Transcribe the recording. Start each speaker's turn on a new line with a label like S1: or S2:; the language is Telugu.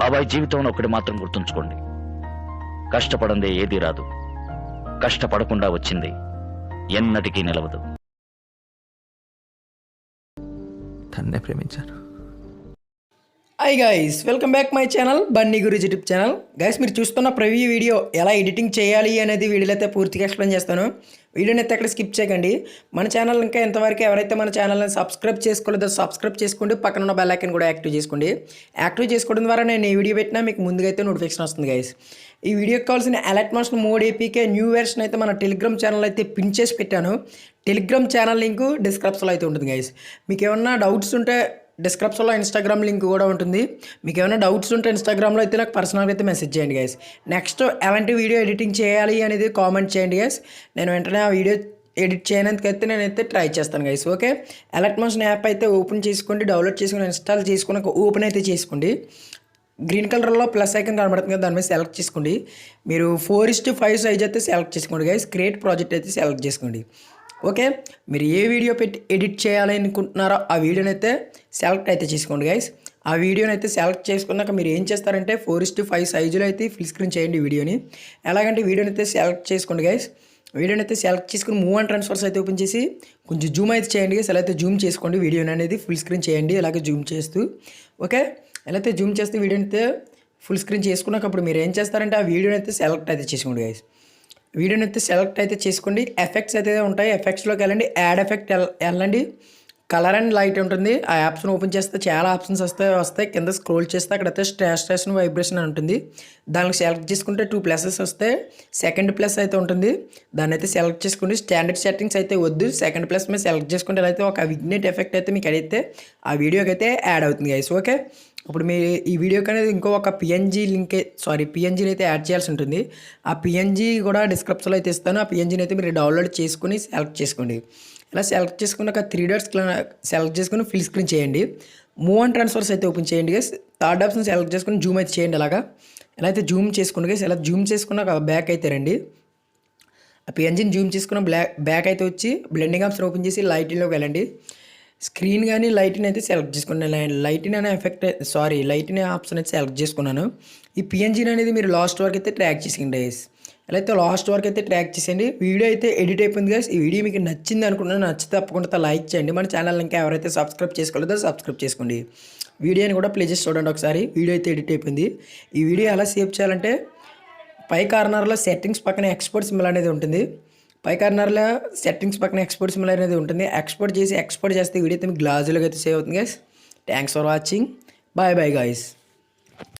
S1: బాబాయ్ జీవితంలో ఒకటి మాత్రం గుర్తుంచుకోండి, కష్టపడందే ఏదీ రాదు, కష్టపడకుండా వచ్చింది ఎన్నటికీ నిలవదు.
S2: తన్నే ప్రేమించాను.
S3: Hi guys, welcome back my channel Bunny Guruji YouTube channel. Guys, మీరు చూస్తున్న ప్రివ్యూ వీడియో ఎలా ఎడిటింగ్ చేయాలి అనేది వీడియోలో అయితే పూర్తిగా ఎక్స్ప్లెయిన్ చేస్తాను. వీడియోని అయితే ఎక్కడ స్కిప్ చేయకండి. మన ఛానల్ ఇంకా ఎంతవరకు ఎవరైతే మన ఛానల్ని సబ్స్క్రైబ్ చేసుకోలేదో సబ్స్క్రైబ్ చేసుకోండి, పక్కన ఉన్న బెల్ ఐకాన్ కూడా యాక్టివ్ చేసుకోండి. యాక్టివ్ చేసుకోవడం ద్వారా నేను ఈ వీడియో పెట్టినా మీకు ముందుగా అయితే నోటిఫికేషన్ వస్తుంది గైస్. ఈ వీడియోకి కావాల్సిన alert motion mode APK new version అయితే మన టెలిగ్రామ్ ఛానల్ అయితే పిన్ చేసి పెట్టాను. టెలిగ్రామ్ ఛానల్ లింక్ డిస్క్రిప్షన్లో అయితే ఉంటుంది గైస్. మీకు ఏమన్నా డౌట్స్ ఉంటే డిస్క్రిప్షన్లో ఇన్స్టాగ్రామ్ లింక్ కూడా ఉంటుంది. మీకు ఏమైనా డౌట్స్ ఉంటే ఇన్స్టాగ్రామ్లో అయితే నాకు పర్సనల్గా అయితే మెసేజ్ చేయండి గైస్. నెక్స్ట్ ఎలాంటి వీడియో ఎడిటింగ్ చేయాలి అనేది కామెంట్ చేయండి గైస్. నేను వెంటనే ఆ వీడియో ఎడిట్ చేయడానికైతే నేనైతే ట్రై చేస్తాను guys. Okay, alert motion app అయితే ఓపెన్ చేసుకోండి, డౌన్లోడ్ చేసుకుని ఇన్స్టాల్ చేసుకుని ఓపెన్ అయితే చేసుకోండి. గ్రీన్ కలర్లో ప్లస్ ఐకన్ కనబడుతుంది కదా, దాని మీద సెలెక్ట్ చేసుకోండి. మీరు 4:5 సైజ్ అయితే సెలెక్ట్ చేసుకోండి గైస్. క్రియేట్ ప్రాజెక్ట్ అయితే సెలెక్ట్ చేసుకోండి. ఓకే, మీరు ఏ వీడియో పెట్టి ఎడిట్ చేయాలి అనుకుంటున్నారో ఆ వీడియోని అయితే సెలెక్ట్ అయితే చేసుకోండి గైస్. ఆ వీడియోని అయితే సెలెక్ట్ చేసుకున్నాక మీరు ఏం చేస్తారంటే 4:5 సైజులో అయితే ఫుల్ స్క్రీన్ చేయండి వీడియోని. ఎలాగంటే వీడియోని అయితే సెలెక్ట్ చేసుకోండి గైస్. వీడియోని అయితే సెలెక్ట్ చేసుకుని మూవ్ అండ్ ట్రాన్స్ఫర్స్ అయితే ఓపెన్ చేసి కొంచెం జూమ్ అయితే చేయండి గైస్. ఎలా అయితే జూమ్ చేసుకోండి వీడియోని అనేది ఫుల్ స్క్రీన్ చేయండి, అలాగే జూమ్ చేస్తూ. ఓకే, ఎలా అయితే జూమ్ చేస్తూ వీడియోని అయితే ఫుల్ స్క్రీన్ చేసుకున్నాక అప్పుడు మీరు ఏం చేస్తారంటే ఆ వీడియోని అయితే సెలెక్ట్ అయితే చేసుకోండి గైస్. వీడియోని అయితే సెలెక్ట్ అయితే చేసుకోండి. ఎఫెక్ట్స్ అయితే ఉంటాయి, ఎఫెక్ట్స్లోకి వెళ్ళండి. యాడ్ ఎఫెక్ట్ వెళ్ళండి. కలర్ అండ్ లైట్ ఉంటుంది. ఆ యాప్స్ని ఓపెన్ చేస్తే చాలా ఆప్షన్స్ వస్తాయి. కింద స్క్రోల్ చేస్తే అక్కడైతే స్ట్రేషన్ వైబ్రేషన్ అని ఉంటుంది. దానికి సెలెక్ట్ చేసుకుంటే 2 ప్లసెస్ వస్తాయి. సెకండ్ ప్లస్ అయితే ఉంటుంది, దాన్ని అయితే సెలెక్ట్ చేసుకోండి. స్టాండర్డ్ సెట్టింగ్స్ అయితే వద్దు, సెకండ్ ప్లస్ మీద సెలెక్ట్ చేసుకుంటే అయితే ఒక విగ్నెట్ ఎఫెక్ట్ అయితే మీకు అయితే ఆ వీడియోకి అయితే యాడ్ అవుతుంది గైస్. ఓకే, ఇప్పుడు మీ ఈ వీడియోకి అనేది ఇంకో ఒక పిఎన్జీని అయితే యాడ్ చేయాల్సి ఉంటుంది. ఆ పిఎన్జీ కూడా డిస్క్రిప్షన్లో అయితే ఇస్తాను. ఆ పిఎన్జీని అయితే మీరు డౌన్లోడ్ చేసుకుని సెలెక్ట్ చేసుకోండి. ఇలా సెలెక్ట్ చేసుకున్నాక 3 డాట్స్ సెలెక్ట్ చేసుకుని ఫుల్ స్క్రీన్ చేయండి. మూవ్ అండ్ ట్రాన్స్ఫర్స్ అయితే ఓపెన్ చేయండి గైస్. థర్డ్ ఆప్షన్ సెలెక్ట్ చేసుకుని జూమ్ అయితే చేయండి. అలాగా ఎలా అయితే జూమ్ చేసుకోండి గైస్. ఇలా జూమ్ చేసుకున్నాక బ్యాక్ అయితే రండి. ఆ పిఎన్జీని జూమ్ చేసుకున్న బ్యాక్ అయితే వచ్చి బ్లెండింగ్ ఆప్షన్ ఓపెన్ చేసి లైటింగ్లోకి వెళ్ళండి. స్క్రీన్ కానీ లైట్ని అయితే సెలెక్ట్ చేసుకున్నాను. లైట్ని అనే లైట్ని ఆప్షన్ అయితే సెలెక్ట్ చేసుకున్నాను. ఈ పిఎన్జీని అనేది మీరు లాస్ట్ వరకు అయితే ట్రాక్ చేసేయండి గైస్. ఎలా అయితే లాస్ట్ వరకు అయితే ట్రాక్ చేసేయండి. వీడియో అయితే ఎడిట్ అయిపోయింది గైస్. ఈ వీడియో మీకు నచ్చింది అనుకున్నాను. నచ్చితే తప్పకుండా లైక్ చేయండి. మన ఛానల్ ఇంకా ఎవరైతే సబ్స్క్రైబ్ చేసుకోలేదో సబ్స్క్రైబ్ చేసుకోండి. వీడియోని కూడా ప్లే చేసి చూడండి ఒకసారి. వీడియో అయితే ఎడిట్ అయిపోయింది. ఈ వీడియో ఎలా సేవ్ చేయాలంటే పై కార్నర్లో సెట్టింగ్స్ పక్కన ఎక్స్పోర్ట్ సింబల్ అనేది ఉంటుంది. పై కార్నర్లో సెట్టింగ్స్ పక్కన ఎక్స్పోర్ట్ సింబల్ అనేది ఉంటుంది. ఎక్స్పోర్ట్ చేస్తే వీడియో అయితే మీకు గ్లాజులోకి అయితే సేవ్ అవుతుంది guys. Thanks for watching. Bye bye guys.